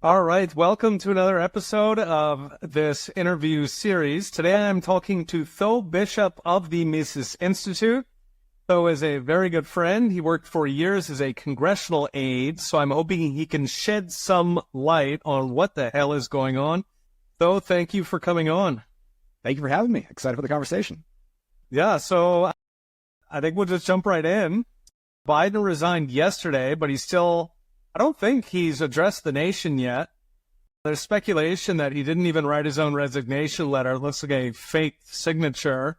All right, welcome to another episode of this interview series. Today I'm talking to Tho Bishop of the Mises Institute. Tho is a very good friend. He worked for years as a congressional aide, so I'm hoping he can shed some light on what the hell is going on. Tho, thank you for coming on. Thank you for having me. Excited for the conversation. Yeah, so I think we'll just jump right in. Biden resigned yesterday, but I don't think he's addressed the nation yet. There's speculation that he didn't even write his own resignation letter. It looks like a fake signature.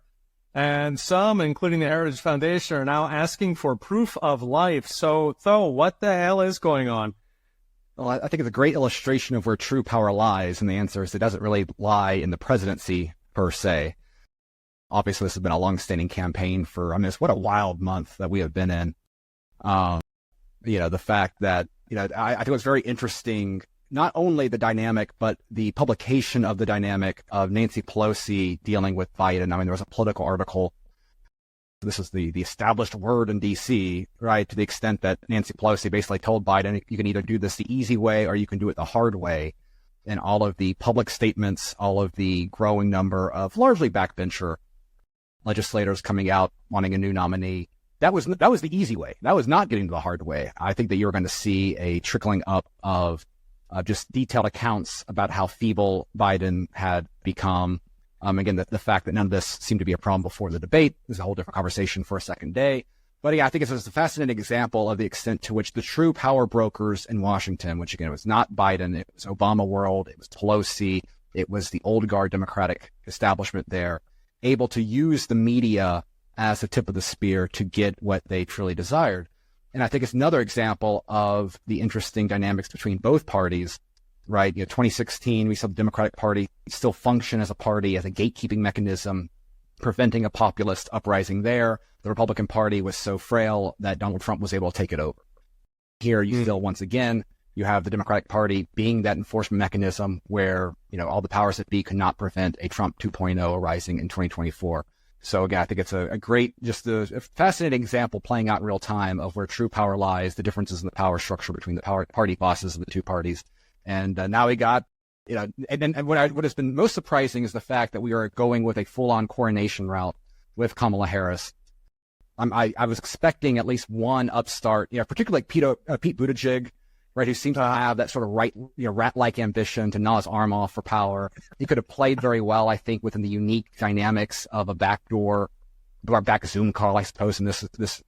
And some, including the Heritage Foundation, are now asking for proof of life. So, Tho, what the hell is going on? Well, I think it's a great illustration of where true power lies. And the answer is it doesn't really lie in the presidency per se. Obviously, this has been a long-standing campaign what a wild month that we have been in. The fact that, I think it was very interesting, not only the dynamic, but the publication of the dynamic of Nancy Pelosi dealing with Biden. There was a Political article. This is the established word in D.C., right, to the extent that Nancy Pelosi basically told Biden, you can either do this the easy way or you can do it the hard way. And all of the public statements, all of the growing number of largely backbencher legislators coming out wanting a new nominee, that was the easy way. That was not getting to the hard way. I think that you're going to see a trickling up of just detailed accounts about how feeble Biden had become. Again, the fact that none of this seemed to be a problem before the debate is a whole different conversation for a second day. But yeah, I think it's just a fascinating example of the extent to which the true power brokers in Washington, which again was not Biden, it was Obama world, it was Pelosi, it was the old guard Democratic establishment there, able to use the media as the tip of the spear to get what they truly desired. And I think it's another example of the interesting dynamics between both parties, right? 2016, we saw the Democratic Party still function as a party, as a gatekeeping mechanism, preventing a populist uprising there. The Republican Party was so frail that Donald Trump was able to take it over. Here, you still, once again, you have the Democratic Party being that enforcement mechanism where, all the powers that be could not prevent a Trump 2.0 arising in 2024. So again, I think it's a great, just a fascinating example playing out in real time of where true power lies, the differences in the power structure between the party bosses of the two parties. And now we got, and what has been most surprising is the fact that we are going with a full-on coronation route with Kamala Harris. I was expecting at least one upstart, particularly like Pete Buttigieg, right, who seemed to have that sort of rat-like ambition to gnaw his arm off for power. He could have played very well, I think, within the unique dynamics of a backdoor Zoom call, I suppose, in this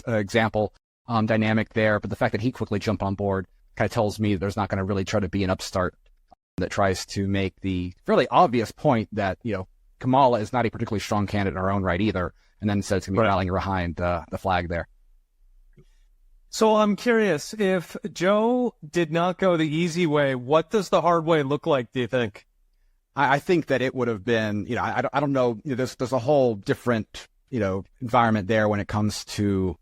example dynamic there. But the fact that he quickly jumped on board kind of tells me there's not going to really try to be an upstart that tries to make the fairly obvious point that, Kamala is not a particularly strong candidate in her own right either, and then says it's going to be rallying behind the flag there. So I'm curious, if Joe did not go the easy way, what does the hard way look like, do you think? I think that it would have been, I don't know, there's a whole different, environment there when it comes to,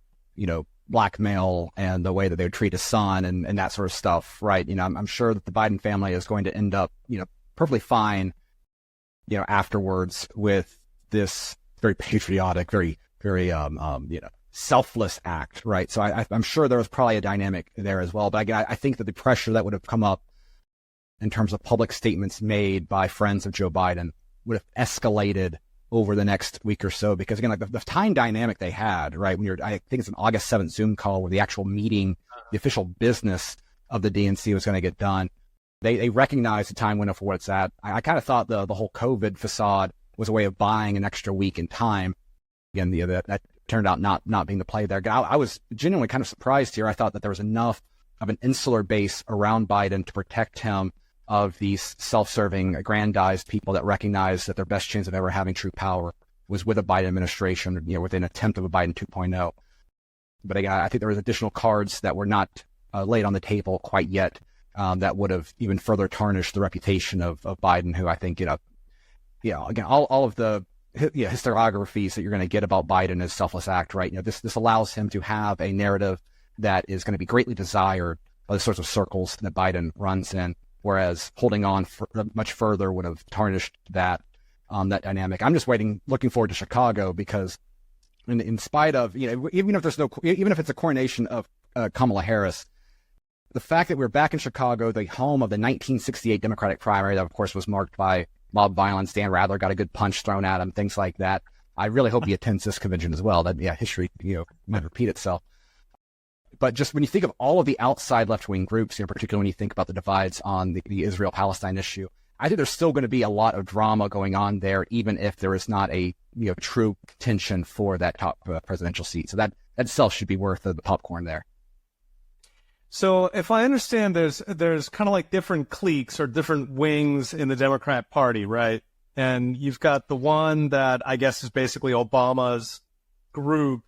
blackmail and the way that they would treat his son and that sort of stuff, right? I'm sure that the Biden family is going to end up, perfectly fine, afterwards with this very patriotic, very, very, selfless act, right? So I'm sure there was probably a dynamic there as well. But again, I think that the pressure that would have come up in terms of public statements made by friends of Joe Biden would have escalated over the next week or so. Because again, like the time dynamic they had, right? I think it's an August 7th Zoom call where the actual meeting, the official business of the DNC was going to get done. They recognized the time window for what it's at. I kind of thought the whole COVID facade was a way of buying an extra week in time. Again, that turned out not being the play there. I was genuinely kind of surprised here. I thought that there was enough of an insular base around Biden to protect him of these self-serving, aggrandized people that recognize that their best chance of ever having true power was with a Biden administration, with an attempt of a Biden 2.0. But again, I think there was additional cards that were not laid on the table quite yet that would have even further tarnished the reputation of Biden, who I think, again, all of the historiographies that you're going to get about Biden as selfless act, right? This allows him to have a narrative that is going to be greatly desired by the sorts of circles that Biden runs in, whereas holding on much further would have tarnished that dynamic. I'm just looking forward to Chicago, because in spite of, even if it's a coronation of Kamala Harris, the fact that we're back in Chicago, the home of the 1968 Democratic primary, that of course was marked by mob violence. Dan Rather got a good punch thrown at him, things like that. I really hope he attends this convention as well. That, yeah, history, might repeat itself. But just when you think of all of the outside left-wing groups, particularly when you think about the divides on the Israel-Palestine issue, I think there's still going to be a lot of drama going on there, even if there is not a true contention for that top presidential seat. So that itself should be worth the popcorn there. So if I understand, there's kind of like different cliques or different wings in the Democrat Party, right? And you've got the one that I guess is basically Obama's group.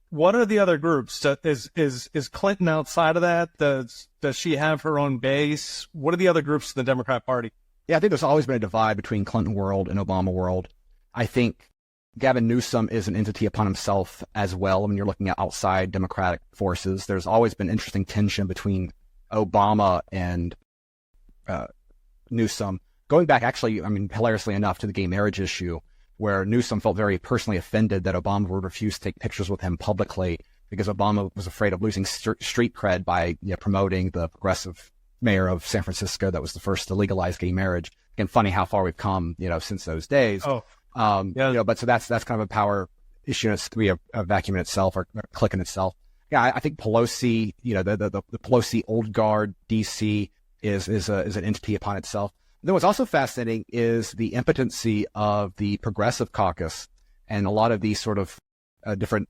What are the other groups? Is Clinton outside of that? Does she have her own base? What are the other groups in the Democrat Party? Yeah, I think there's always been a divide between Clinton world and Obama world. I think Gavin Newsom is an entity upon himself as well. When you're looking at outside Democratic forces, there's always been interesting tension between Obama and Newsom. Going back, actually, hilariously enough, to the gay marriage issue, where Newsom felt very personally offended that Obama would refuse to take pictures with him publicly because Obama was afraid of losing street cred by promoting the progressive mayor of San Francisco that was the first to legalize gay marriage. Again, funny how far we've come, since those days. Yeah. But so that's kind of a power issue. It's to be a vacuum in itself or a clique in itself. Yeah, I think Pelosi, the Pelosi old guard DC is an entity upon itself. Then what's also fascinating is the impotency of the progressive caucus and a lot of these sort of different,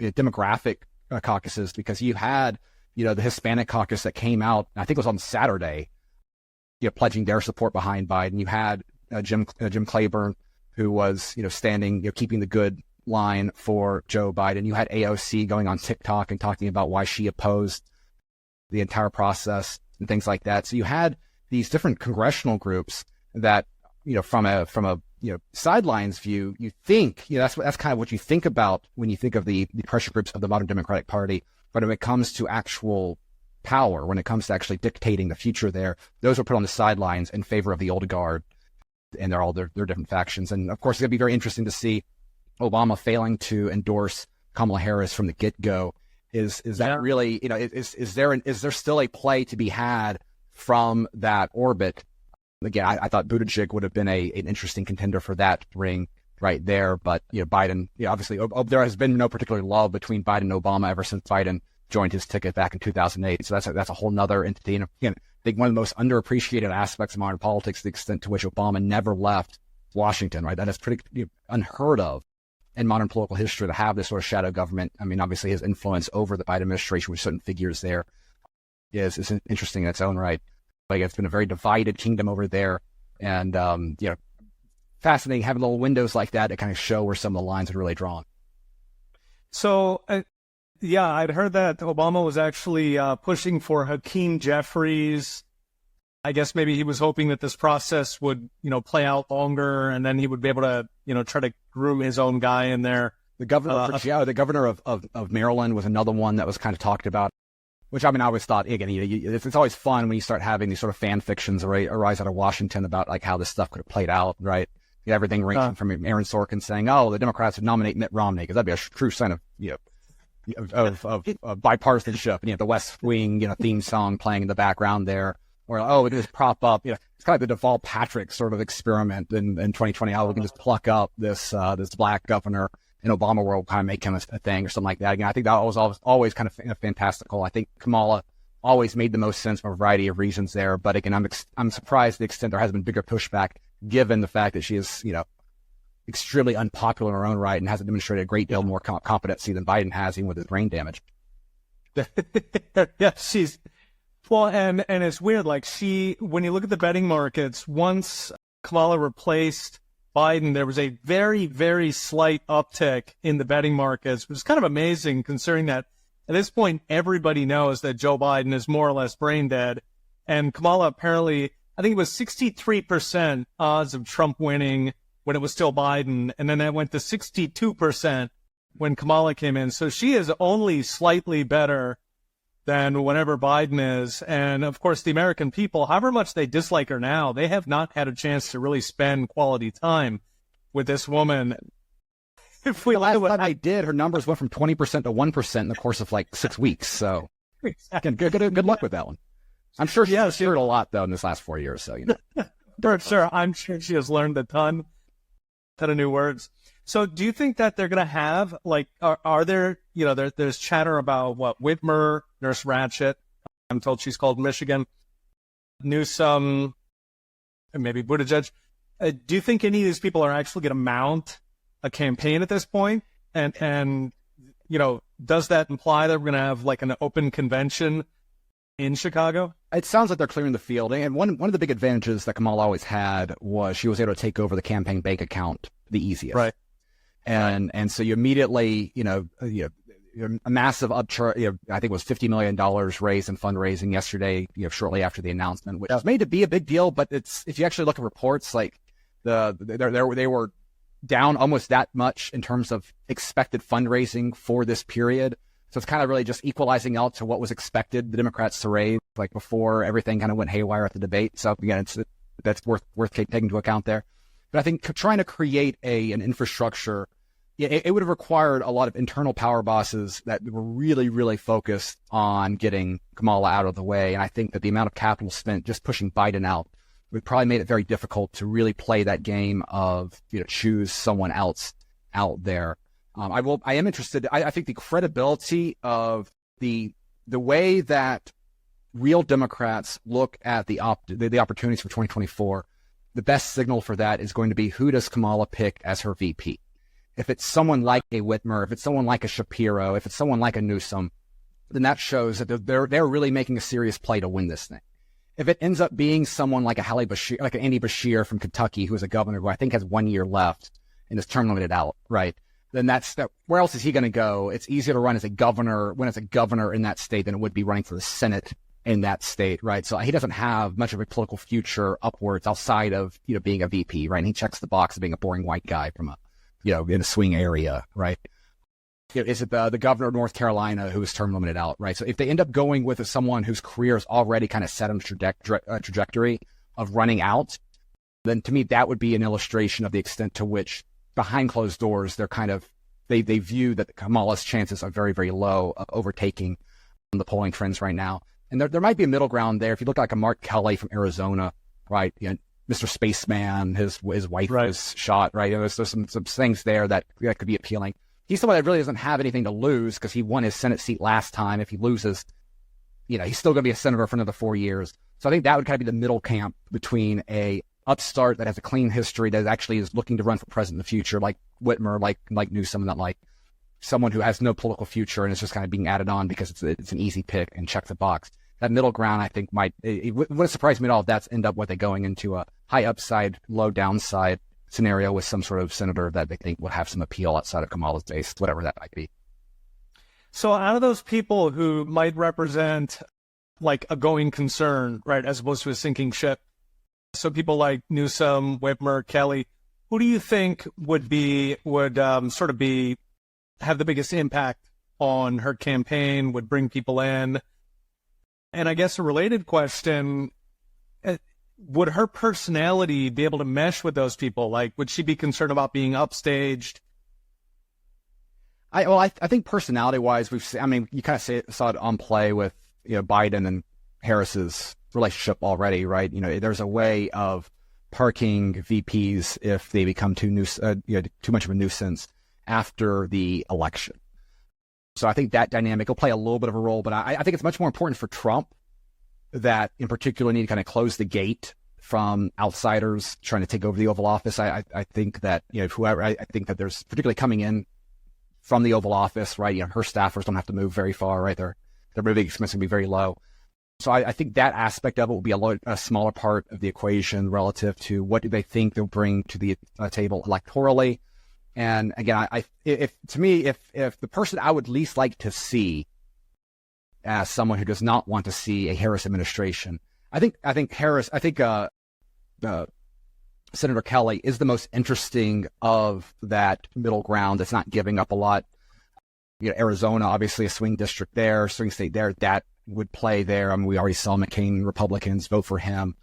demographic caucuses, because you had, the Hispanic caucus that came out, I think it was on Saturday, pledging their support behind Biden. You had Jim Clyburn, who was, standing, keeping the good line for Joe Biden. You had AOC going on TikTok and talking about why she opposed the entire process and things like that. So you had these different congressional groups that, from a sidelines view, you think, that's kind of what you think about when you think of the pressure groups of the modern Democratic Party. But when it comes to actual power, when it comes to actually dictating the future there, those are put on the sidelines in favor of the old guard, and they're all their different factions. And of course, it's going to be very interesting to see Obama failing to endorse Kamala Harris from the get-go. Is that really, is there still a play to be had from that orbit? Again, I thought Buttigieg would have been an interesting contender for that ring right there. But, Biden, obviously, there has been no particular love between Biden and Obama ever since Biden joined his ticket back in 2008. So that's a whole nother entity. And again, I think one of the most underappreciated aspects of modern politics, the extent to which Obama never left Washington, right? That is pretty unheard of in modern political history, to have this sort of shadow government. Obviously his influence over the Biden administration with certain figures there is interesting in its own right. Like, it's been a very divided kingdom over there. And, fascinating having little windows like that kind of show where some of the lines are really drawn. So, I'd heard that Obama was actually pushing for Hakeem Jeffries. I guess maybe he was hoping that this process would, play out longer, and then he would be able to, try to groom his own guy in there. The governor of Maryland was another one that was kind of talked about, which I always thought, again, it's always fun when you start having these sort of fan fictions arise out of Washington about like how this stuff could have played out, right? Everything ranging from Aaron Sorkin saying, "Oh, the Democrats would nominate Mitt Romney," because that'd be a true sign of bipartisanship. And the West Wing theme song playing in the background there, or we can just prop up. It's kind of like the Deval Patrick sort of experiment in 2020. How we can just pluck up this black governor in Obama world, kind of make him a thing or something like that. Again, I think that was always kind of fantastical. I think Kamala always made the most sense for a variety of reasons there. But again, I'm surprised the extent there has been bigger pushback, given the fact that she is, extremely unpopular in her own right and hasn't demonstrated a great deal more competency than Biden has, even with his brain damage. Yeah, and it's weird. Like, when you look at the betting markets, once Kamala replaced Biden, there was a very, very slight uptick in the betting markets, which is kind of amazing considering that at this point, everybody knows that Joe Biden is more or less brain dead. And Kamala apparently, I think it was 63% odds of Trump winning when it was still Biden. And then that went to 62% when Kamala came in. So she is only slightly better than whenever Biden is. And of course, the American people, however much they dislike her now, they have not had a chance to really spend quality time with this woman. If we last time I did, her numbers went from 20% to 1% in the course of like 6 weeks. So Again, good luck with that one. I'm sure she's learned a lot, though, in this last 4 years. So, Sure. I'm sure she has learned a ton of new words. So do you think that they're going to have, like, are there, there's chatter about Whitmer, Nurse Ratched, I'm told she's called Michigan, Newsom, and maybe Buttigieg. Do you think any of these people are actually going to mount a campaign at this point? And does that imply that we're going to have like an open convention in Chicago? It sounds like they're clearing the field. And one of the big advantages that Kamala always had was she was able to take over the campaign bank account the easiest. Right. And so you immediately, a massive upcharge, I think it was $50 million raised in fundraising yesterday, shortly after the announcement, which was made to be a big deal. But if you actually look at reports, like they were down almost that much in terms of expected fundraising for this period. So it's kind of really just equalizing out to what was expected the Democrats to raise, like before everything kind of went haywire at the debate. So again, that's worth taking into account there. But I think trying to create an infrastructure, it would have required a lot of internal power bosses that were really, really focused on getting Kamala out of the way. And I think that the amount of capital spent just pushing Biden out would probably made it very difficult to really play that game of, choose someone else out there. I am interested. I think the credibility of the way that real Democrats look at the opportunities for 2024, the best signal for that is going to be, who does Kamala pick as her VP? If it's someone like a Whitmer, if it's someone like a Shapiro, if it's someone like a Newsom, then that shows that they're really making a serious play to win this thing. If it ends up being someone like like an Andy Bashir from Kentucky, who is a governor who I think has 1 year left and is term limited out, right? Then where else is he going to go? It's easier to run as a governor when it's a governor in that state than it would be running for the Senate in that state, right? So he doesn't have much of a political future upwards outside of, being a VP, right? And he checks the box of being a boring white guy from in a swing area, right? Is it the governor of North Carolina who is term limited out, right? So if they end up going with someone whose career is already kind of set on a trajectory of running out, then to me, that would be an illustration of the extent to which behind closed doors, they view that Kamala's chances are very, very low of overtaking the polling trends right now. And there might be a middle ground there. If you look like a Mark Kelly from Arizona, right? Mr. Spaceman, his wife was shot, right? There's some things there that could be appealing. He's someone that really doesn't have anything to lose because he won his Senate seat last time. If he loses, he's still going to be a senator for another 4 years. So I think that would kind of be the middle camp between a upstart that has a clean history that actually is looking to run for president in the future, like Whitmer, like Newsom, and like someone who has no political future and is just kind of being added on because it's an easy pick and check the box. That middle ground, I think, it wouldn't surprise me at all if that's end up what they going into a high upside, low downside scenario with some sort of senator that they think would have some appeal outside of Kamala's base, whatever that might be. So out of those people who might represent like a going concern, right, as opposed to a sinking ship, so people like Newsom, Whitmer, Kelly, who do you think would have the biggest impact on her campaign, would bring people in? And I guess a related question, would her personality be able to mesh with those people? Like, would she be concerned about being upstaged? I think personality-wise, you kind of saw it on play with Biden and Harris's relationship already, right? There's a way of parking VPs if they become too much of a nuisance after the election. So I think that dynamic will play a little bit of a role, but I think it's much more important for Trump that in particular need to kind of close the gate from outsiders trying to take over the Oval Office. I think that, I think that there's particularly coming in from the Oval Office, right? Her staffers don't have to move very far, right? Their moving expense will be very low. So I think that aspect of it will be a smaller part of the equation relative to what do they think they'll bring to the table electorally. And again, if the person I would least like to see as someone who does not want to see a Harris administration, I think Senator Kelly is the most interesting of that middle ground that's not giving up a lot. Arizona, obviously a swing district there, swing state there, that would play there. We already saw McCain Republicans vote for him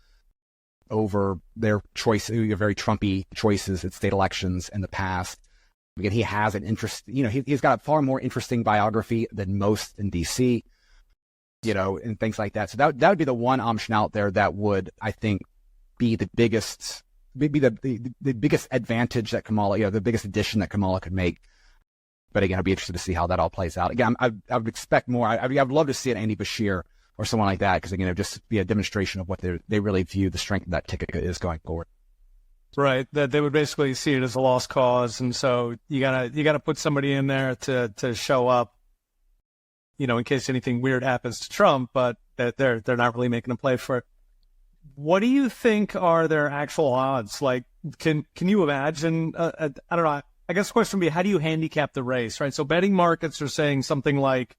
over their very Trumpy choices at state elections in the past. Again, he has an interest, he's got a far more interesting biography than most in DC. and things like that. So that would be the one option out there that would, I think, be the biggest, the biggest advantage that Kamala, the biggest addition that Kamala could make. But again, I'd be interested to see how that all plays out. Again, I would expect more. I would love to see an Andy Bashir or someone like that, because again, it would just be a demonstration of what they really view the strength of that ticket is going forward. Right, that they would basically see it as a lost cause, and so you gotta put somebody in there to show up, in case anything weird happens to Trump, but that they're not really making a play for it. What do you think are their actual odds? Like, can you imagine? I don't know. I guess the question would be, how do you handicap the race, right? So betting markets are saying something like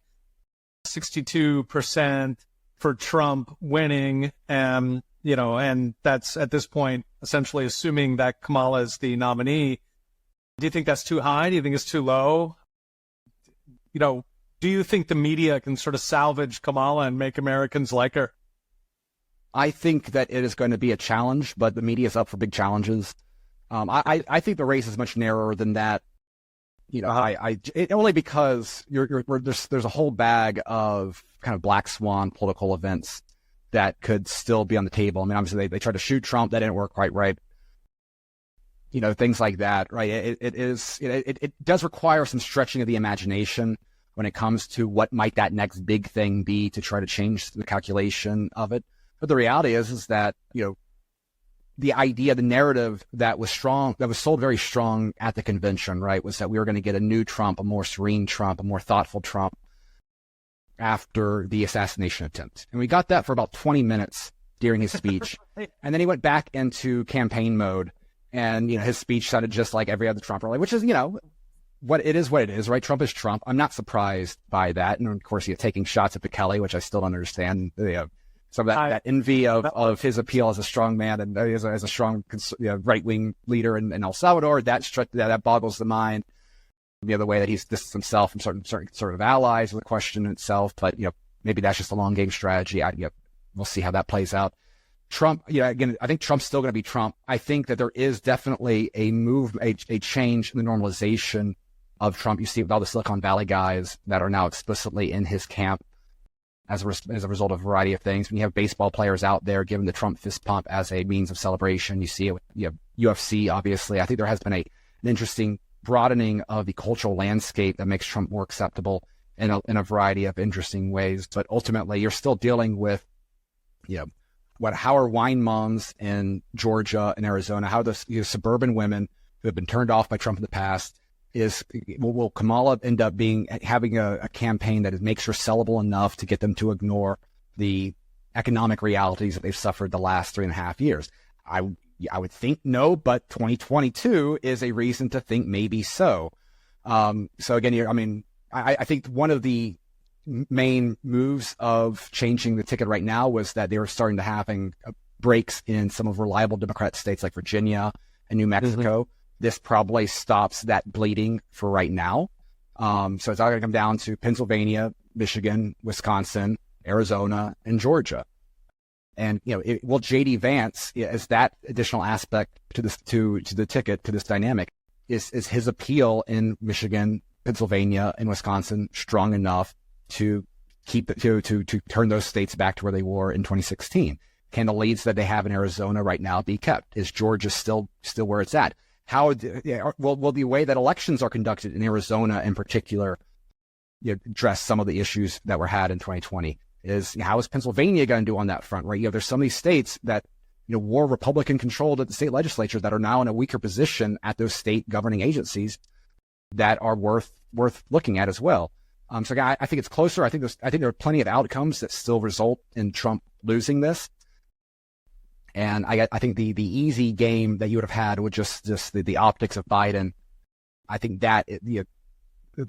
62% for Trump winning, and that's at this point essentially assuming that Kamala is the nominee. Do you think that's too high? Do you think it's too low? Do you think the media can sort of salvage Kamala and make Americans like her? I think that it is going to be a challenge, but the media is up for big challenges. I think the race is much narrower than that. Only because there's a whole bag of kind of black swan political events that could still be on the table. I mean, obviously they tried to shoot Trump, that didn't work quite right. Things like that, right? It does require some stretching of the imagination when it comes to what might that next big thing be to try to change the calculation of it. But the reality is that, the idea, the narrative that was strong, that was sold very strong at the convention, right, was that we were going to get a new Trump, a more serene Trump, a more thoughtful Trump after the assassination attempt. And we got that for about 20 minutes during his speech. And then he went back into campaign mode, and, his speech sounded just like every other Trump rally, which is, what it is, right? Trump is Trump. I'm not surprised by that. And of course, taking shots at Kelly, which I still don't understand. Some of that envy of his appeal as a strong man and as a strong right-wing leader in El Salvador, that boggles the mind. The way that he's distanced himself from certain sort of allies is a question in itself, but maybe that's just a long game strategy. We'll see how that plays out. Trump, again, I think Trump's still going to be Trump. I think that there is definitely a change in the normalization of Trump. You see with all the Silicon Valley guys that are now explicitly in his camp as a result of a variety of things. When you have baseball players out there giving the Trump fist pump as a means of celebration, you see it with UFC, obviously. I think there has been an interesting broadening of the cultural landscape that makes Trump more acceptable in a variety of interesting ways. But ultimately, you're still dealing with, how are wine moms in Georgia and Arizona, how the suburban women who have been turned off by Trump in the past, will Kamala end up having a campaign that makes her sellable enough to get them to ignore the economic realities that they've suffered the last 3.5 years? I would think no, but 2022 is a reason to think maybe so. So again, I think one of the main moves of changing the ticket right now was that they were starting to having breaks in some of reliable Democrat states like Virginia and New Mexico. Mm-hmm. This probably stops that bleeding for right now. So it's all going to come down to Pennsylvania, Michigan, Wisconsin, Arizona, and Georgia. And, will J.D. Vance, as that additional aspect to this, to the ticket, to this dynamic, is his appeal in Michigan, Pennsylvania, and Wisconsin strong enough to to turn those states back to where they were in 2016? Can the leads that they have in Arizona right now be kept? Is Georgia still where it's at? How will the way that elections are conducted in Arizona, in particular, address some of the issues that were had in 2020? How is Pennsylvania going to do on that front? Right, there's some of these states that were Republican controlled at the state legislature that are now in a weaker position at those state governing agencies that are worth looking at as well. So again, I think it's closer. I think there are plenty of outcomes that still result in Trump losing this. And I think the easy game that you would have had with just the optics of Biden, I think that the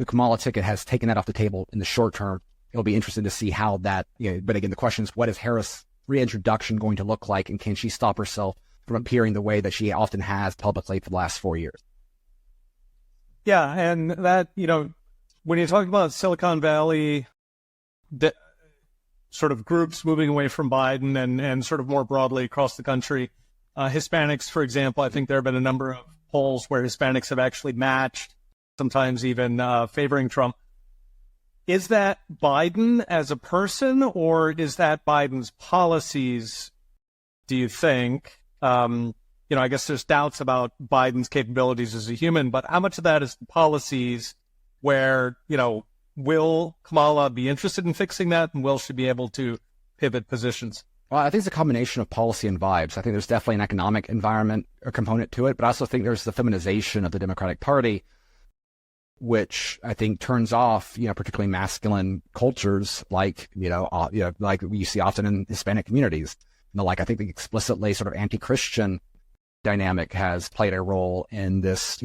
Kamala ticket has taken that off the table in the short term. It'll be interesting to see how that, but again, the question is, what is Harris' reintroduction going to look like? And can she stop herself from appearing the way that she often has publicly for the last 4 years? Yeah. And that, when you talk about Silicon Valley, the sort of groups moving away from Biden and sort of more broadly across the country, Hispanics, for example, I think there have been a number of polls where Hispanics have actually matched, sometimes even favoring Trump. Is that Biden as a person, or is that Biden's policies, do you think? I guess there's doubts about Biden's capabilities as a human, but how much of that is policies where, will Kamala be interested in fixing that, and will she be able to pivot positions? Well, I think it's a combination of policy and vibes. I think there's definitely an economic environment or component to it, but I also think there's the feminization of the Democratic Party, which I think turns off, particularly masculine cultures like we see often in Hispanic communities. I think the explicitly sort of anti-Christian dynamic has played a role in this,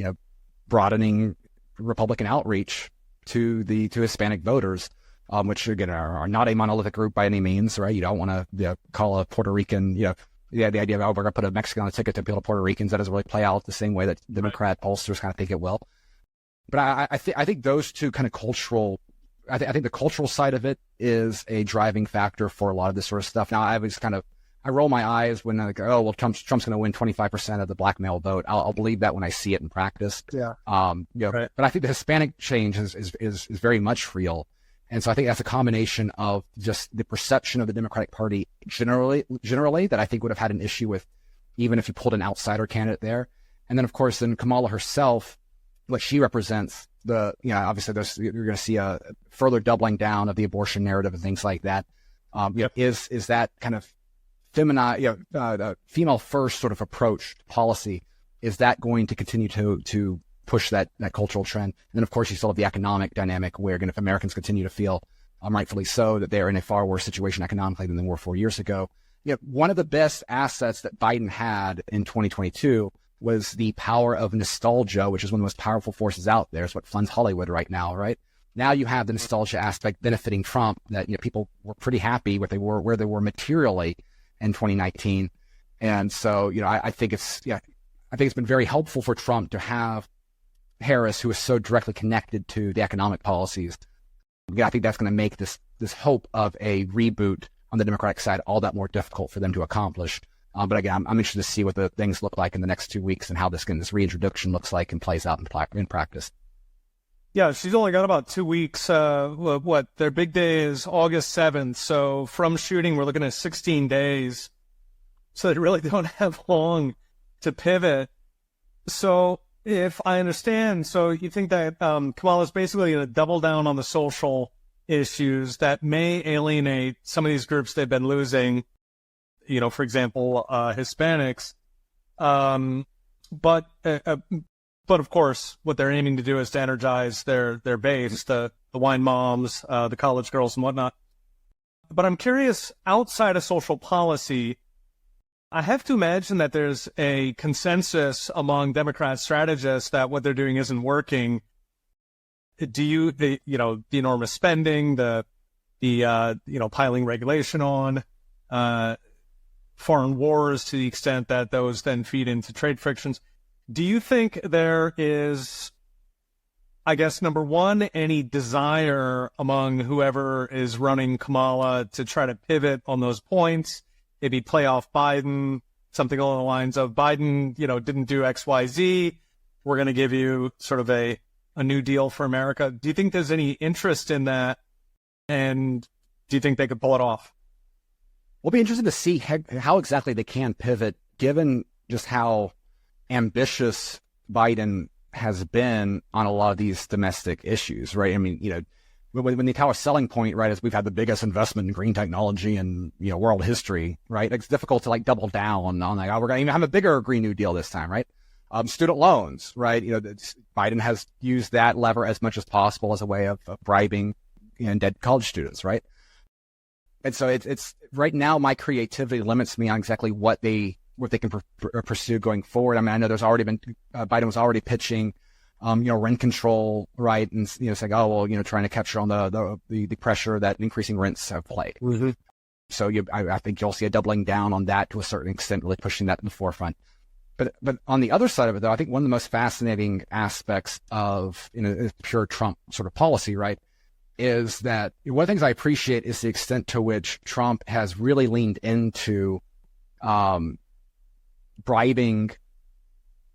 broadening Republican outreach to Hispanic voters, which again are not a monolithic group by any means, right? You don't want to call a Puerto Rican, the idea of, we're going to put a Mexican on the ticket to appeal to Puerto Ricans. That doesn't really play out the same way that Democrat pollsters kind of think it will. But I think those two kind of cultural, I think the cultural side of it is a driving factor for a lot of this sort of stuff. Now, I roll my eyes when I go, oh, well, Trump's going to win 25% of the black male vote. I'll believe that when I see it in practice. Yeah. Right. But I think the Hispanic change is very much real. And so I think that's a combination of just the perception of the Democratic Party generally that I think would have had an issue with, even if you pulled an outsider candidate there. And then, of course, Kamala herself, what she represents, obviously you're going to see a further doubling down of the abortion narrative and things like that. Is that kind of female first sort of approach to policy, is that going to continue to push that cultural trend? And then, of course, you still have the economic dynamic where, again, if Americans continue to feel, rightfully so, that they're in a far worse situation economically than they were 4 years ago. One of the best assets that Biden had in 2022 was the power of nostalgia, which is one of the most powerful forces out there. It's what funds Hollywood right now, right? Now you have the nostalgia aspect benefiting Trump, that people were pretty happy where they were materially in 2019. And so, I think it's been very helpful for Trump to have Harris, who is so directly connected to the economic policies. I think that's going to make this hope of a reboot on the Democratic side all that more difficult for them to accomplish. But again, I'm interested to see what the things look like in the next 2 weeks and how this reintroduction looks like and plays out in practice. Yeah, she's only got about 2 weeks. Their big day is August 7th. So from shooting, we're looking at 16 days. So they really don't have long to pivot. So if I understand, so you think that Kamala's basically going to double down on the social issues that may alienate some of these groups they've been losing, for example, Hispanics. But of course, what they're aiming to do is to energize their base, the wine moms, the college girls and whatnot. But I'm curious, outside of social policy, I have to imagine that there's a consensus among Democrat strategists that what they're doing isn't working. The enormous spending, the piling regulation on, foreign wars to the extent that those then feed into trade frictions. Do you think there is, I guess, number one, any desire among whoever is running Kamala to try to pivot on those points, maybe play off Biden, something along the lines of Biden, didn't do X, Y, Z. We're going to give you sort of a new deal for America. Do you think there's any interest in that? And do you think they could pull it off? We'll be interested to see how exactly they can pivot, given just how ambitious Biden has been on a lot of these domestic issues, right? I mean, when the entire selling point, right, is we've had the biggest investment in green technology in, world history, right? It's difficult to like double down on like, we're going to have a bigger Green New Deal this time, right? Student loans, right? Biden has used that lever as much as possible as a way of bribing dead college students, right? And so it's right now my creativity limits me on exactly what they can pursue going forward. I mean, I know there's already been Biden was already pitching, rent control, right, and saying, oh well, trying to capture on the pressure that increasing rents have played. Mm-hmm. So I think you'll see a doubling down on that to a certain extent, really pushing that in the forefront. But on the other side of it, though, I think one of the most fascinating aspects of pure Trump sort of policy, right, is that one of the things I appreciate is the extent to which Trump has really leaned into bribing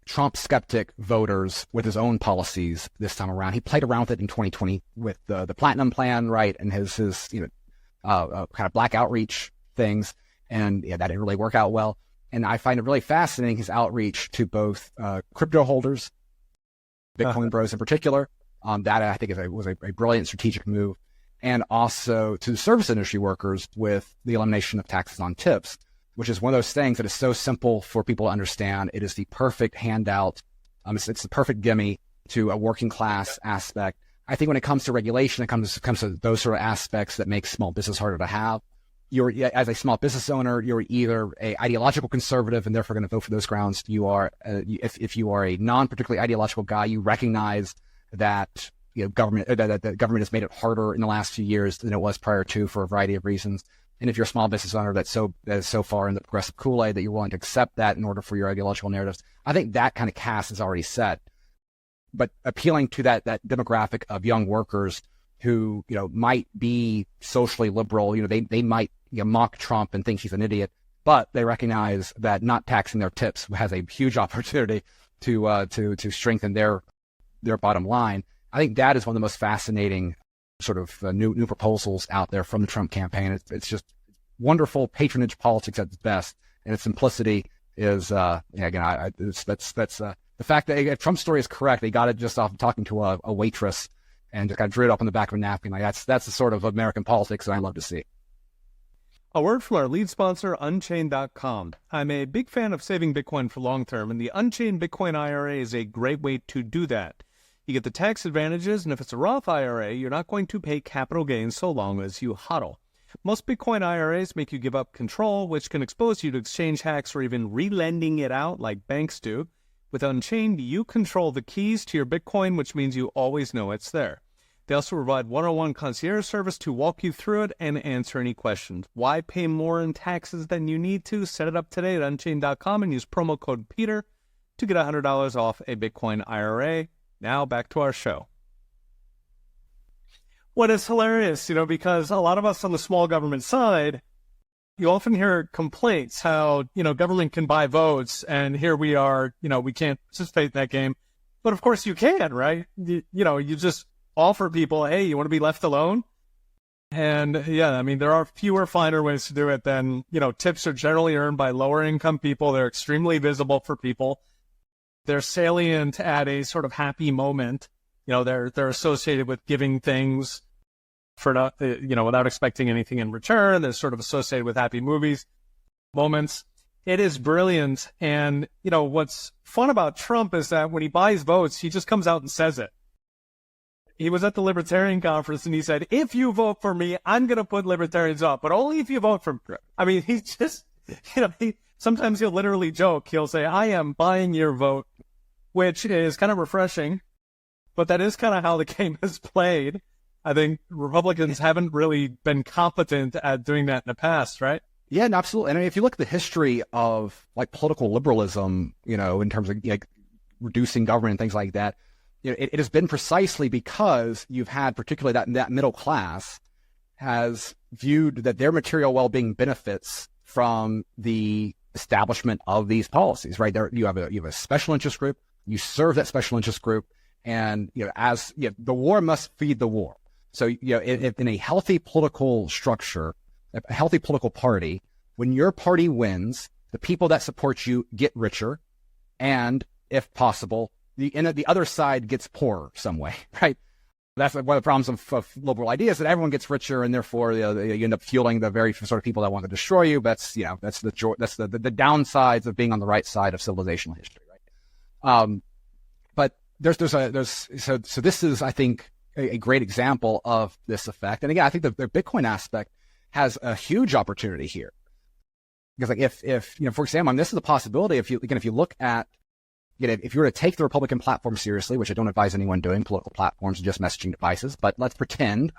Trump skeptic voters with his own policies this time around. He played around with it in 2020 with the Platinum Plan, right, and his kind of black outreach things, and yeah, that didn't really work out well. And I find it really fascinating, his outreach to both crypto holders, Bitcoin bros in particular. That I think was a brilliant strategic move, and also to the service industry workers with the elimination of taxes on tips, which is one of those things that is so simple for people to understand. It is the perfect handout. It's the perfect gimme to a working class aspect. I think when it comes to regulation, it comes to those sort of aspects that make small business harder to have. As a small business owner, you're either a ideological conservative and therefore going to vote for those grounds. You are, if you are a non-particularly ideological guy, you recognize that government that the government has made it harder in the last few years than it was prior to for a variety of reasons. And if you're a small business owner that is so far in the progressive Kool-Aid that you're willing to accept that in order for your ideological narratives, I think that kind of cast is already set. But appealing to that demographic of young workers who might be socially liberal, they might mock Trump and think he's an idiot, but they recognize that not taxing their tips has a huge opportunity to strengthen their bottom line. I think that is one of the most fascinating sort of new proposals out there from the Trump campaign. It's just wonderful patronage politics at its best, and its simplicity is that's the fact that if Trump's story is correct, they got it just off of talking to a waitress and just kind of drew it up on the back of a napkin. Like that's the sort of American politics that I love to see. A word from our lead sponsor, Unchained.com. I'm a big fan of saving Bitcoin for long term, and the Unchained Bitcoin IRA is a great way to do that. You get the tax advantages, and if it's a Roth IRA, you're not going to pay capital gains so long as you HODL. Most Bitcoin IRAs make you give up control, which can expose you to exchange hacks or even relending it out like banks do. With Unchained, you control the keys to your Bitcoin, which means you always know it's there. They also provide one-on-one concierge service to walk you through it and answer any questions. Why pay more in taxes than you need to? Set it up today at Unchained.com and use promo code PETER to get $100 off a Bitcoin IRA. Now back to our show. What is hilarious, because a lot of us on the small government side, you often hear complaints how, government can buy votes, and here we are, we can't participate in that game. But of course you can, right? You just offer people, hey, you want to be left alone? And yeah, there are fewer, finer ways to do it than, tips are generally earned by lower income people. They're extremely visible for people. They're salient at a sort of happy moment. They're associated with giving things for not, without expecting anything in return. They're sort of associated with happy moments. It is brilliant. And, what's fun about Trump is that when he buys votes, he just comes out and says it. He was at the Libertarian conference and he said, if you vote for me, I'm going to put libertarians up, but only if you vote for me. He's just, sometimes he'll literally joke. He'll say, I am buying your vote, which is kind of refreshing, but that is kind of how the game is played. I think Republicans haven't really been competent at doing that in the past, right? Yeah, no, absolutely. And if you look at the history of political liberalism, in terms of reducing government and things like that, it has been precisely because you've had particularly that middle class has viewed that their material well-being benefits from the establishment of these policies, right? You have a special interest group, you serve that special interest group, and the war must feed the war. So in a healthy political structure, a healthy political party, when your party wins, the people that support you get richer, and if possible, the other side gets poorer some way, right? That's one of the problems of liberal ideas, that everyone gets richer, and therefore you end up fueling the very sort of people that want to destroy you. That's the downsides of being on the right side of civilizational history, right? But so this is, I think, a great example of this effect. And again, I think the Bitcoin aspect has a huge opportunity here, because if for example, this is a possibility. If you look at, if you were to take the Republican platform seriously, which I don't advise anyone doing, political platforms are just messaging devices, but let's pretend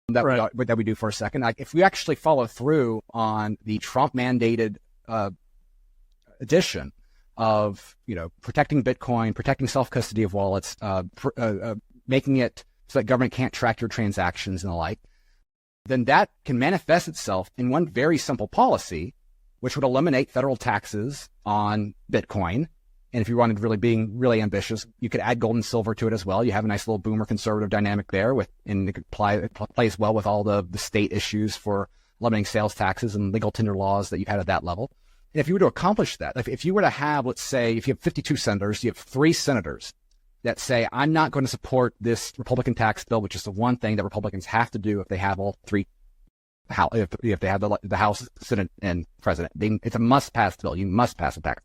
that we do for a second. If we actually follow through on the Trump-mandated edition of, protecting Bitcoin, protecting self-custody of wallets, making it so that government can't track your transactions and the like, then that can manifest itself in one very simple policy, which would eliminate federal taxes on Bitcoin And if you wanted really being really ambitious, you could add gold and silver to it as well. You have a nice little boomer conservative dynamic there and it plays well with all the state issues for limiting sales taxes and legal tender laws that you had at that level. And if you were to accomplish that, if you were to have, let's say, if you have 52 senators, you have 3 senators that say, I'm not going to support this Republican tax bill, which is the one thing that Republicans have to do if they have all 3, if they have the House, Senate, and President. It's a must-pass bill. You must pass a tax.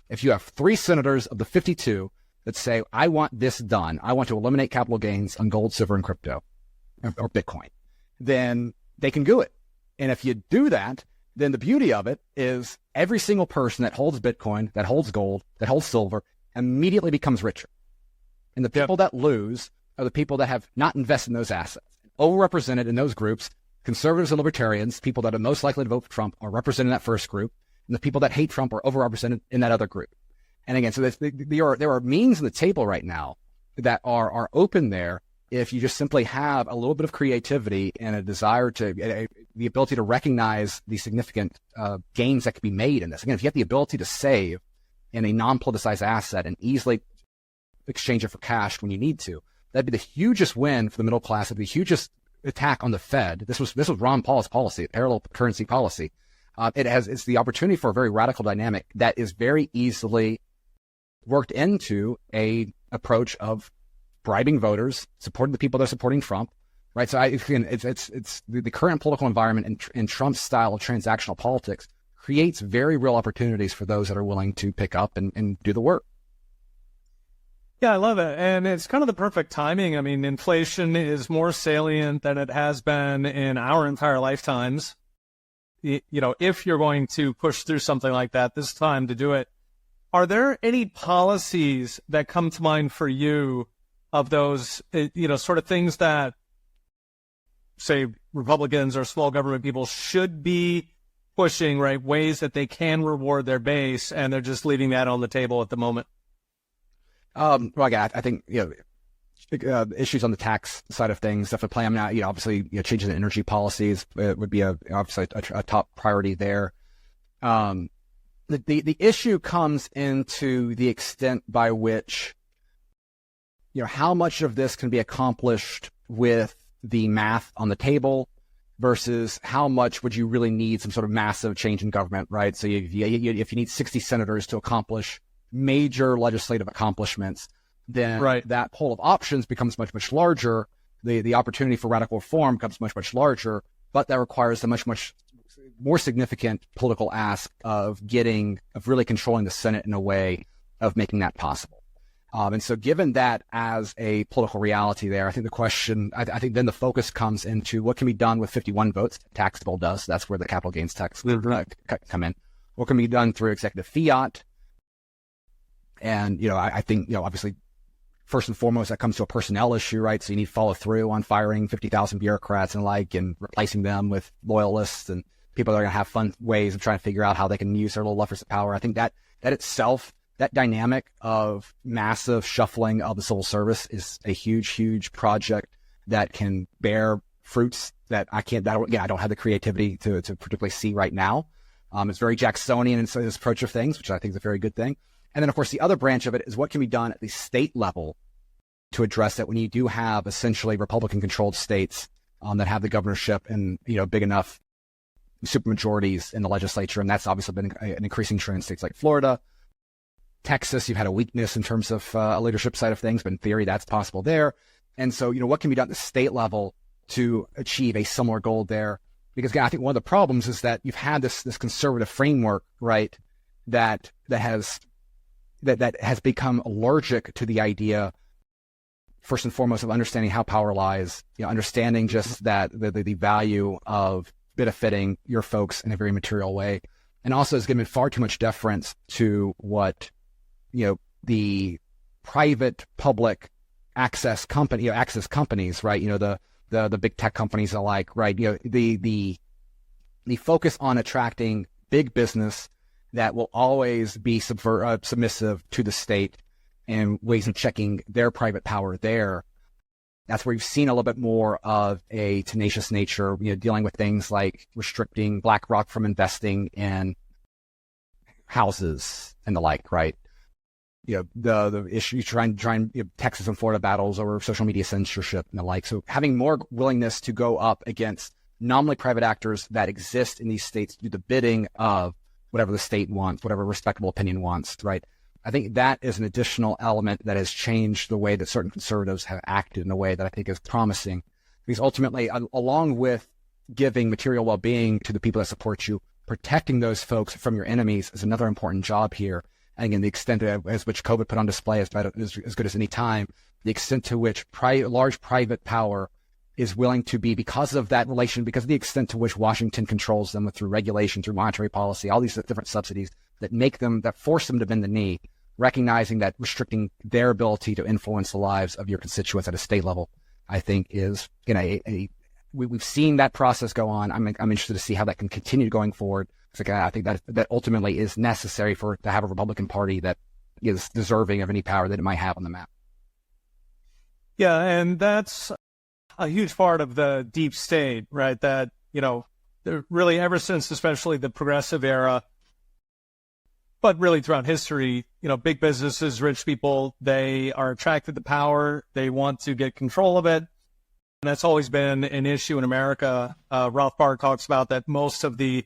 If you have 3 senators of the 52 that say, I want this done, I want to eliminate capital gains on gold, silver, and crypto, or Bitcoin, then they can do it. And if you do that, then the beauty of it is every single person that holds Bitcoin, that holds gold, that holds silver, immediately becomes richer. And the people that lose are the people that have not invested in those assets. Overrepresented in those groups, conservatives and libertarians, people that are most likely to vote for Trump, are represented in that first group. And the people that hate Trump are overrepresented in that other group. And again, so there are means on the table right now that are open there if you just simply have a little bit of creativity and a desire the ability to recognize the significant gains that can be made in this. Again, if you have the ability to save in a non-politicized asset and easily exchange it for cash when you need to, that'd be the hugest win for the middle class. It'd be the hugest attack on the Fed. This was Ron Paul's policy, parallel currency policy. It's the opportunity for a very radical dynamic that is very easily worked into a approach of bribing voters, supporting the people that are supporting Trump, right? So it's the current political environment and Trump's style of transactional politics creates very real opportunities for those that are willing to pick up and do the work. Yeah, I love it. And it's kind of the perfect timing. I mean, inflation is more salient than it has been in our entire lifetimes. You know, if you're going to push through something like that, this time to do it. Are there any policies that come to mind for you of those, sort of things that, say, Republicans or small government people should be pushing, right? Ways that they can reward their base, and they're just leaving that on the table at the moment? Well, again, I think, issues on the tax side of things, stuff at play. I mean, obviously, changing the energy policies would be obviously a top priority there. The issue comes into the extent by which, how much of this can be accomplished with the math on the table versus how much would you really need some sort of massive change in government, right? So if you need 60 senators to accomplish major legislative accomplishments, then that pool of options becomes much, much larger. The opportunity for radical reform becomes much, much larger, but that requires a much, much more significant political ask of really controlling the Senate in a way of making that possible. And so given that as a political reality there, I think the question, I think then the focus comes into what can be done with 51 votes. The tax bill does. That's where the capital gains tax come in. What can be done through executive fiat? And, I think, obviously, first and foremost, that comes to a personnel issue, right? So you need follow through on firing 50,000 bureaucrats and and replacing them with loyalists and people that are going to have fun ways of trying to figure out how they can use their little levers of power. I think that itself, that dynamic of massive shuffling of the civil service is a huge, huge project that can bear fruits that I don't have the creativity to particularly see right now. It's very Jacksonian in its approach of things, which I think is a very good thing. And then, of course, the other branch of it is what can be done at the state level to address that when you do have essentially Republican-controlled states that have the governorship and, big enough supermajorities in the legislature. And that's obviously been an increasing trend in states like Florida. Texas, you've had a weakness in terms of a leadership side of things, but in theory, that's possible there. And so, what can be done at the state level to achieve a similar goal there? Because, again, I think one of the problems is that you've had this conservative framework, right, that has become allergic to the idea, first and foremost, of understanding how power lies, understanding just that the value of benefiting your folks in a very material way, and also has given far too much deference to what the private public access companies, right? The big tech companies alike, right? The focus on attracting big business that will always be submissive to the state and ways of checking their private power there. That's where you've seen a little bit more of a tenacious nature, dealing with things like restricting BlackRock from investing in houses and the like, right? the issue, trying Texas and Florida battles over social media censorship and the like. So having more willingness to go up against nominally private actors that exist in these states to do the bidding of whatever the state wants, whatever respectable opinion wants, right? I think that is an additional element that has changed the way that certain conservatives have acted in a way that I think is promising. Because ultimately, along with giving material well-being to the people that support you, protecting those folks from your enemies is another important job here. And again, the extent as which COVID put on display is as good as any time, the extent to which large private power is willing to be, because of that relation, because of the extent to which Washington controls them through regulation, through monetary policy, all these different subsidies that force them to bend the knee, recognizing that restricting their ability to influence the lives of your constituents at a state level, I think is, we've seen that process go on. I'm interested to see how that can continue going forward. I think that ultimately is necessary to have a Republican Party that is deserving of any power that it might have on the map. Yeah, and that's a huge part of the deep state, right? That, really ever since especially the progressive era, but really throughout history, big businesses, rich people, they are attracted to power. They want to get control of it. And that's always been an issue in America. Ralph Barr talks about that most of the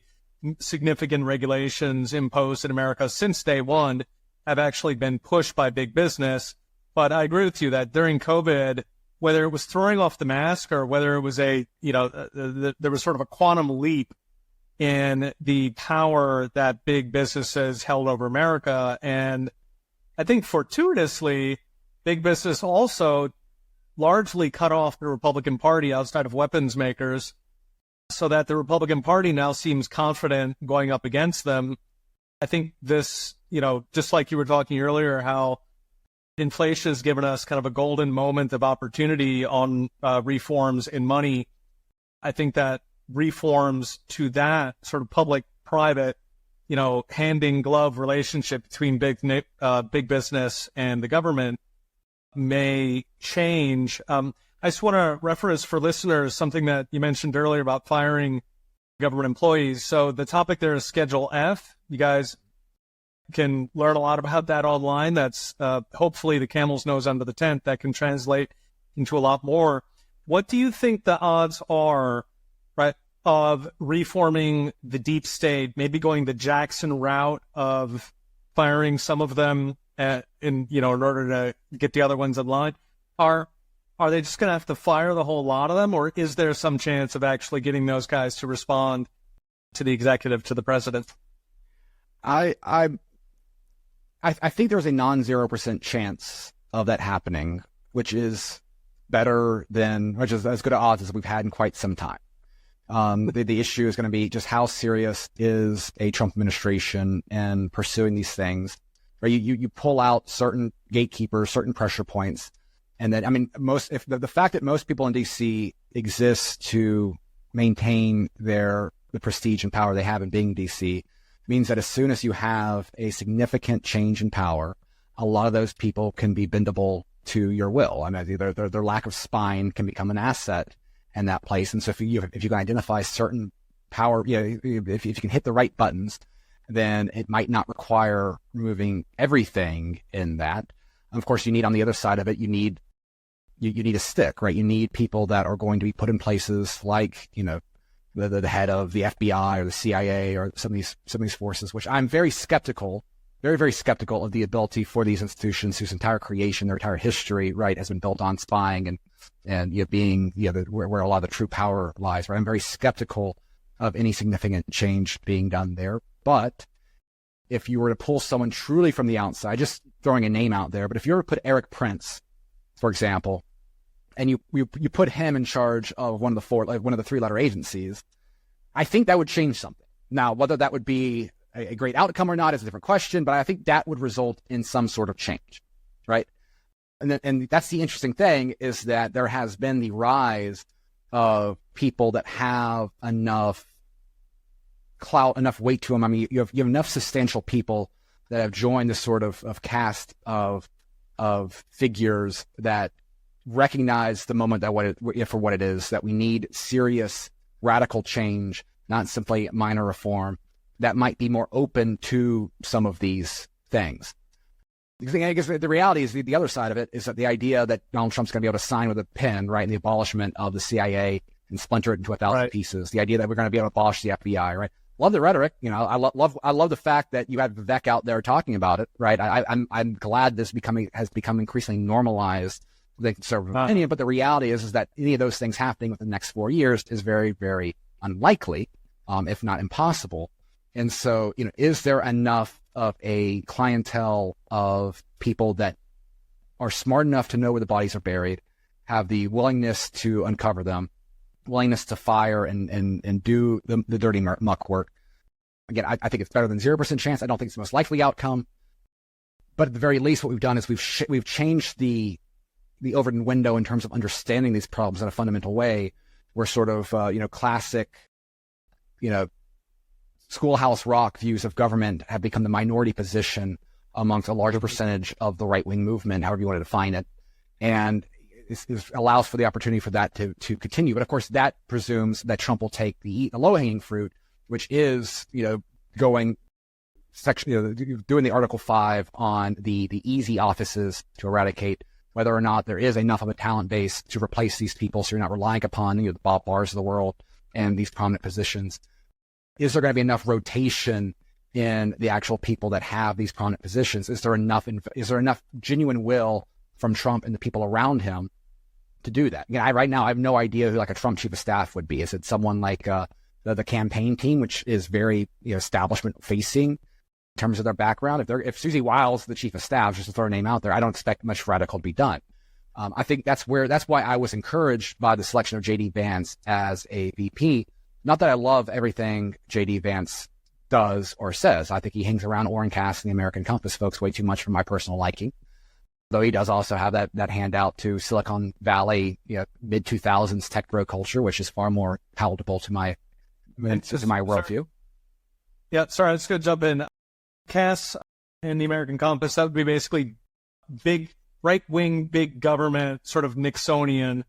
significant regulations imposed in America since day one have actually been pushed by big business. But I agree with you that during COVID, whether it was throwing off the mask or whether it was there was sort of a quantum leap in the power that big businesses held over America. And I think fortuitously, big business also largely cut off the Republican Party outside of weapons makers, so that the Republican Party now seems confident going up against them. I think this, just like you were talking earlier, how inflation has given us kind of a golden moment of opportunity on reforms in money. I think that reforms to that sort of public-private, hand-in-glove relationship between big business and the government may change. I just want to reference for listeners something that you mentioned earlier about firing government employees. So the topic there is Schedule F. You guys can learn a lot about that online. That's hopefully the camel's nose under the tent. That can translate into a lot more. What do you think the odds are, right, of reforming the deep state, maybe going the Jackson route of firing some of them in order to get the other ones in line? Are they just going to have to fire the whole lot of them, or is there some chance of actually getting those guys to respond to the executive, to the president? I think there's a non-0% chance of that happening, which is as good odds as we've had in quite some time. The issue is going to be just how serious is a Trump administration in pursuing these things. Right? You pull out certain gatekeepers, certain pressure points. And then, the fact that most people in D.C. exist to maintain the prestige and power they have in being D.C. means that as soon as you have a significant change in power, a lot of those people can be bendable to your will. Their lack of spine can become an asset in that place. And so if you can identify certain power, if you can hit the right buttons, then it might not require removing everything in that. Of course, you need on the other side of it, you need a stick, right? You need people that are going to be put in places like, the head of the FBI or the CIA or some of these forces, which I'm very skeptical, very, very skeptical of the ability for these institutions whose entire creation, their entire history, right, has been built on spying and being, where a lot of the true power lies, right? I'm very skeptical of any significant change being done there. But if you were to pull someone truly from the outside, just throwing a name out there, but if you were to put Eric Prince, for example, and you put him in charge of one of the 3-letter agencies, I think that would change something. Now, whether that would be a great outcome or not is a different question, but I think that would result in some sort of change, right? And that's the interesting thing, is that there has been the rise of people that have enough clout, enough weight to them. You have enough substantial people that have joined this sort of cast of figures that recognize the moment for what it is, that we need serious radical change, not simply minor reform, that might be more open to some of these things. I guess the reality is the other side of it is that the idea that Donald Trump's going to be able to sign with a pen, right, in the abolishment of the CIA and splinter it into 1,000 pieces. The idea that we're going to be able to abolish the FBI, right? Love the rhetoric. I love the fact that you had Vivek out there talking about it, right? I'm glad this has become increasingly normalized, the conservative opinion. But the reality is that any of those things happening within the next 4 years is very, very unlikely, if not impossible. And so, is there enough of a clientele of people that are smart enough to know where the bodies are buried, have the willingness to uncover them, willingness to fire and do the dirty muck work? Again, I think it's better than 0% chance. I don't think it's the most likely outcome. But at the very least, what we've done is we've changed the Overton window in terms of understanding these problems in a fundamental way, where sort of, classic, schoolhouse rock views of government have become the minority position amongst a larger percentage of the right-wing movement, however you want to define it. And it allows for the opportunity for that to continue. But of course, that presumes that Trump will take the low-hanging fruit, which is, doing the Article 5 on the easy offices to eradicate, whether or not there is enough of a talent base to replace these people, so you're not relying upon the Bob Barrs of the world and these prominent positions. Is there going to be enough rotation in the actual people that have these prominent positions? Is there enough genuine will from Trump and the people around him to do that? Right now I have no idea who like a Trump chief of staff would be. Is it someone like the campaign team, which is very establishment facing in terms of their background? If Susie Wiles, the chief of staff, just to throw a name out there, I don't expect much radical to be done. I think that's why I was encouraged by the selection of J.D. Vance as a VP. Not that I love everything J.D. Vance does or says. I think he hangs around Orrin-Cass and the American Compass folks way too much for my personal liking. Though he does also have that handout to Silicon Valley, mid-2000s tech bro culture, which is far more palatable to my worldview. Yeah, sorry, I was going to jump in. Cass and the American Compass, that would be basically big right-wing, big government, sort of Nixonian,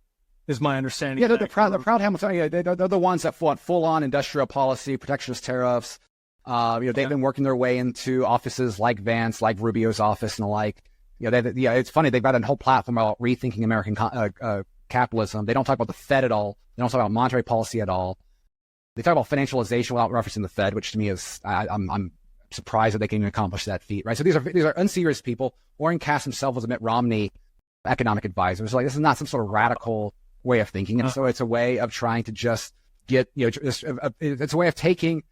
is my understanding. Yeah, they're proud Hamilton. Yeah, they're the ones that fought full-on industrial policy, protectionist tariffs. They've been working their way into offices like Vance, like Rubio's office, and the like. It's funny. They've got a whole platform about rethinking American capitalism. They don't talk about the Fed at all. They don't talk about monetary policy at all. They talk about financialization without referencing the Fed, which to me is I'm surprised that they can even accomplish that feat. Right. So these are unserious people. Orrin-Cass himself was a Mitt Romney economic advisor. So this is not some sort of radical way of thinking. And so it's a way of trying to just get, it's a way of taking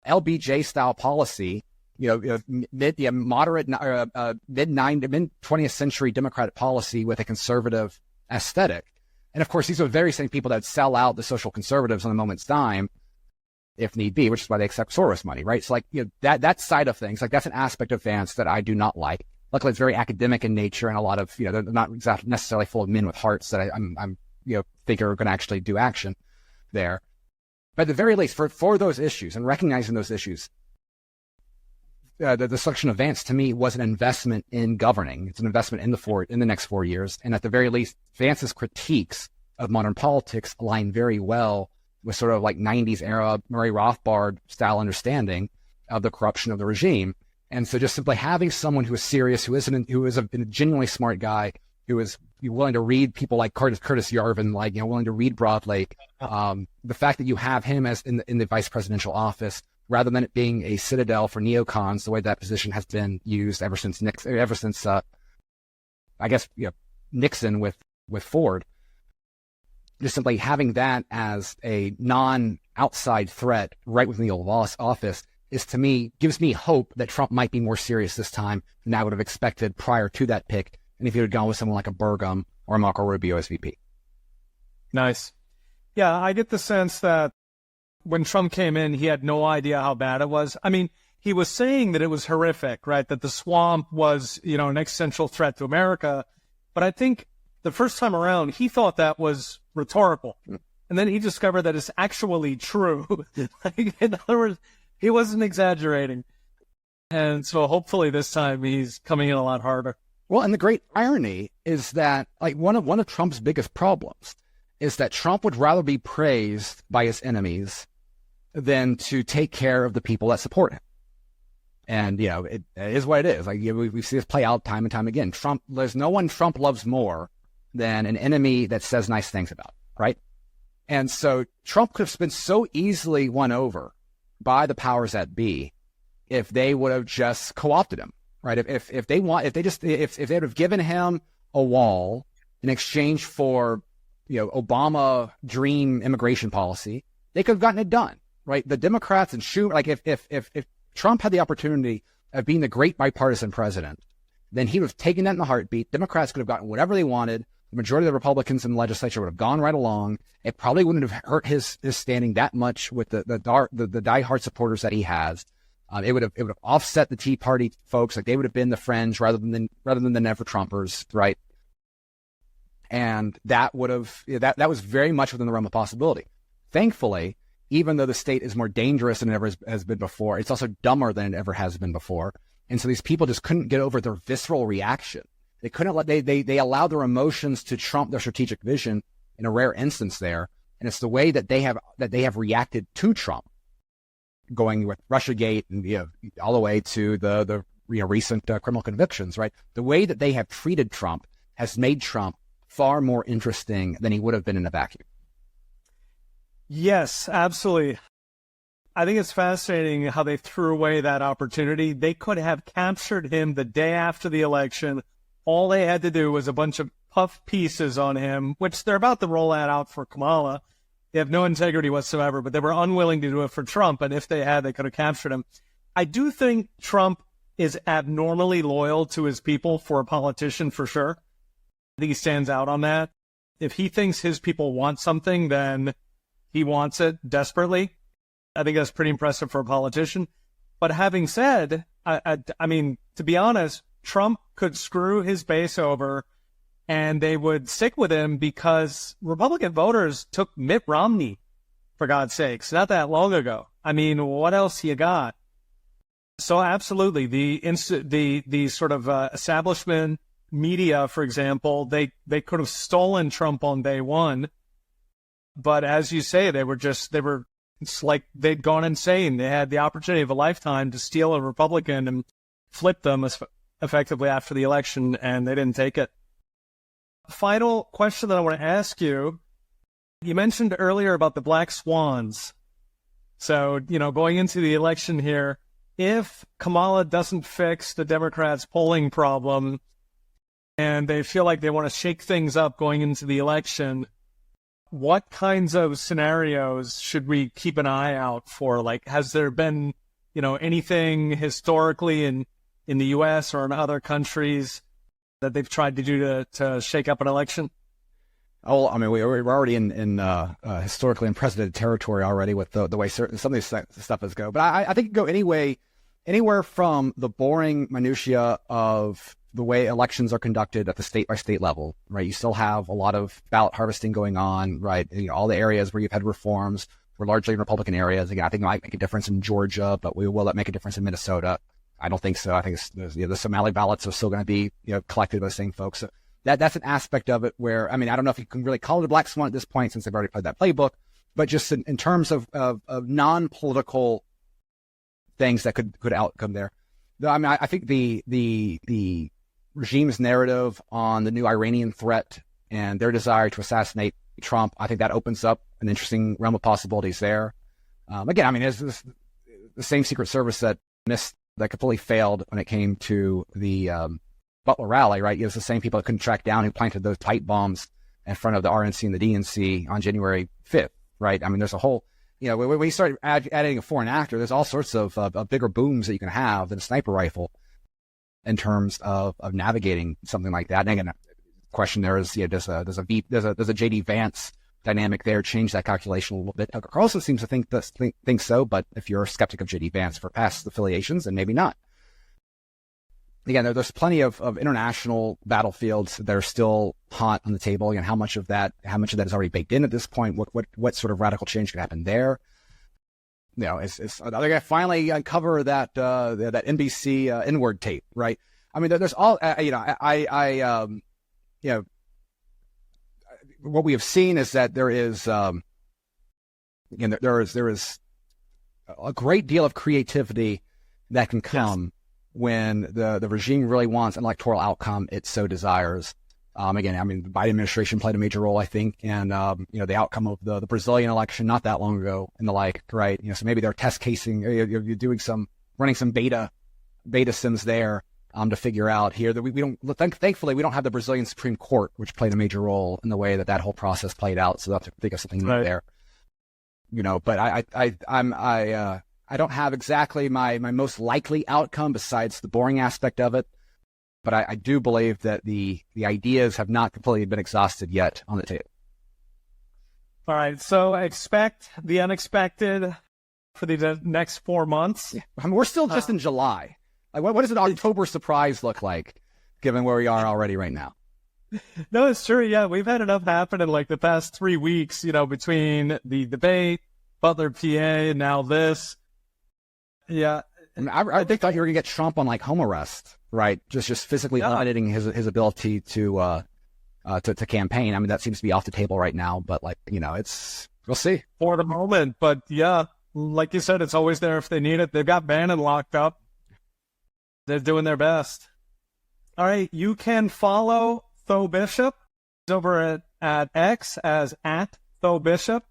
LBJ style policy, mid 20th century Democratic policy with a conservative aesthetic. And of course, these are the very same people that sell out the social conservatives on a moment's dime, if need be, which is why they accept Soros money, right? So that side of things, that's an aspect of Vance that I do not like. Luckily, it's very academic in nature, and a lot of, they're not exactly necessarily full of men with hearts that I'm think are going to actually do action there. But at the very least, for those issues and recognizing those issues, the selection of Vance to me was an investment in governing. It's an investment in the next 4 years. And at the very least, Vance's critiques of modern politics align very well with sort of like 90s era Murray Rothbard style understanding of the corruption of the regime. And so just simply having someone who is serious, who is a genuinely smart guy, who is willing to read people like Curtis Yarvin, willing to read broadly. The fact that you have him as in the vice presidential office, rather than it being a citadel for neocons, the way that position has been used ever since Nixon with Ford. Just simply having that as a non-outside threat right within the Oval Office gives me hope that Trump might be more serious this time than I would have expected prior to that pick. And if he had gone with someone like a Burgum or a Marco Rubio as VP. Nice. Yeah, I get the sense that when Trump came in, he had no idea how bad it was. I mean, he was saying that it was horrific, right? That the swamp was, an existential threat to America. But I think the first time around, he thought that was rhetorical. And then he discovered that it's actually true. In other words, he wasn't exaggerating. And so hopefully this time he's coming in a lot harder. Well, and the great irony is that one of Trump's biggest problems is that Trump would rather be praised by his enemies than to take care of the people that support him. And, it is what it is. Like, we see this play out time and time again. There's no one Trump loves more than an enemy that says nice things about, right? And so Trump could have been so easily won over by the powers that be if they would have just co-opted him, right? If they would have given him a wall in exchange for, Obama dream immigration policy, they could have gotten it done, right? The Democrats and Schumer, like if Trump had the opportunity of being the great bipartisan president, then he would have taken that in a heartbeat. Democrats could have gotten whatever they wanted. The majority of the Republicans in the legislature would have gone right along. It probably wouldn't have hurt his standing that much with the diehard supporters that he has. It would have offset the Tea Party folks. Like, they would have been the fringe rather than the never Trumpers, right? And that would have that was very much within the realm of possibility. Thankfully, even though the state is more dangerous than it ever has been before, it's also dumber than it ever has been before. And so these people just couldn't get over their visceral reaction. They couldn't they allowed their emotions to trump their strategic vision in a rare instance there. And it's the way that they have reacted to Trump, going with Russiagate and all the way to the recent criminal convictions, right? The way that they have treated Trump has made Trump far more interesting than he would have been in a vacuum. Yes, absolutely. I think it's fascinating how they threw away that opportunity. They could have captured him the day after the election. All they had to do was a bunch of puff pieces on him, which they're about to roll that out for Kamala. They have no integrity whatsoever, but they were unwilling to do it for Trump. And if they had, they could have captured him. I do think Trump is abnormally loyal to his people for a politician, for sure. I think he stands out on that. If he thinks his people want something, then he wants it desperately. I think that's pretty impressive for a politician. But having said, I mean, to be honest, Trump could screw his base over and they would stick with him because Republican voters took Mitt Romney, for God's sakes, not that long ago. I mean, what else you got? So absolutely, the sort of establishment media, for example, they could have stolen Trump on day one. But as you say, it's like they'd gone insane. They had the opportunity of a lifetime to steal a Republican and flip them effectively after the election, and they didn't take it. Final question that I want to ask you. You mentioned earlier about the black swans. So, going into the election here, if Kamala doesn't fix the Democrats' polling problem and they feel like they want to shake things up going into the election, what kinds of scenarios should we keep an eye out for? Like, has there been, anything historically in the U.S. or in other countries that they've tried to do to shake up an election? Oh, I mean, we're already in historically unprecedented territory already with the way some of these stuff has go. But I think it can go anywhere from the boring minutia of the way elections are conducted at the state by state level, right? You still have a lot of ballot harvesting going on, right? All the areas where you've had reforms were largely in Republican areas. Again, I think it might make a difference in Georgia, but will that make a difference in Minnesota? I don't think so. I think the Somali ballots are still going to be collected by the same folks. So that's an aspect of it where, I mean, I don't know if you can really call it a black swan at this point since they've already played that playbook, but just in terms of non-political things that could outcome there. I mean, I think the regime's narrative on the new Iranian threat and their desire to assassinate Trump, I think that opens up an interesting realm of possibilities there. Again, I mean, it's the same Secret Service that completely failed when it came to the Butler rally, right? It was the same people that couldn't track down who planted those pipe bombs in front of the RNC and the DNC on January 5th, right? I mean, there's a whole, when you start adding a foreign actor, there's all sorts of bigger booms that you can have than a sniper rifle in terms of navigating something like that. And again, the question there is, does a JD Vance dynamic there change that calculation a little bit? Tucker Carlson seems to think so, but if you're a skeptic of JD Vance for past affiliations, then maybe not. Again, there's plenty of international battlefields that are still hot on the table. Again, how much of that is already baked in at this point? What sort of radical change could happen there? Are they going to finally uncover that NBC inward tape, right? I mean, there's all what we have seen is that there is there is a great deal of creativity that can come when the regime really wants an electoral outcome it so desires. Again, I mean, the Biden administration played a major role, I think, and the outcome of the Brazilian election not that long ago and the like, right? So maybe they're test casing, you're doing running some beta sims there to figure out here that we don't. Thankfully, we don't have the Brazilian Supreme Court, which played a major role in the way that whole process played out. So they'll have to think of something new there. But I don't have exactly my most likely outcome besides the boring aspect of it. But I do believe that the ideas have not completely been exhausted yet on the table. All right. So expect the unexpected for the next 4 months. Yeah. I mean, we're still just in July. Like, what does an October surprise look like, given where we are already right now? No, it's true. Yeah, we've had enough happen in like the past 3 weeks, between the debate, Butler, PA, and now this. Yeah. I mean, I thought you were going to get Trump on like home arrest, right? Just physically limiting his ability to campaign. I mean, that seems to be off the table right now, but we'll see. For the moment, but yeah, like you said, it's always there if they need it. They've got Bannon locked up. They're doing their best. All right, you can follow Tho Bishop over at X as @ThoBishop.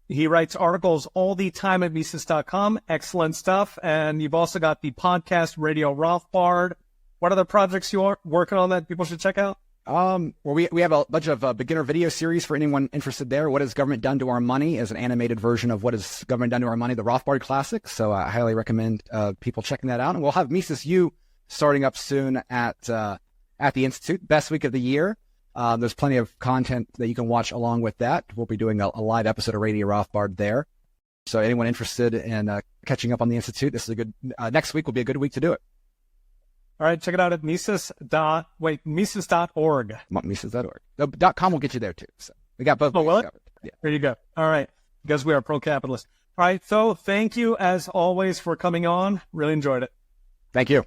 He writes articles all the time at Mises.com. Excellent stuff. And you've also got the podcast Radio Rothbard. What other projects you are working on that people should check out? Well, we have a bunch of beginner video series for anyone interested there. What has government done to our money is an animated version of what has government done to our money, the Rothbard Classic. So I highly recommend people checking that out. And we'll have Mises U starting up soon at the Institute, best week of the year. There's plenty of content that you can watch along with that. We'll be doing a live episode of Radio Rothbard there. So anyone interested in catching up on the Institute, this is a good, next week will be a good week to do it. All right, check it out at Mises.org. Mises.org. The .com will get you there too. So we got both. Oh, well, yeah. There you go. All right, because we are pro-capitalist. All right, so thank you as always for coming on. Really enjoyed it. Thank you.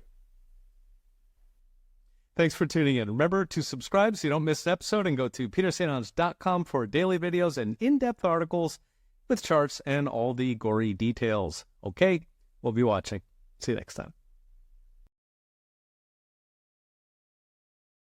Thanks for tuning in. Remember to subscribe so you don't miss an episode, and go to petersanons.com for daily videos and in-depth articles with charts and all the gory details. Okay, we'll be watching. See you next time.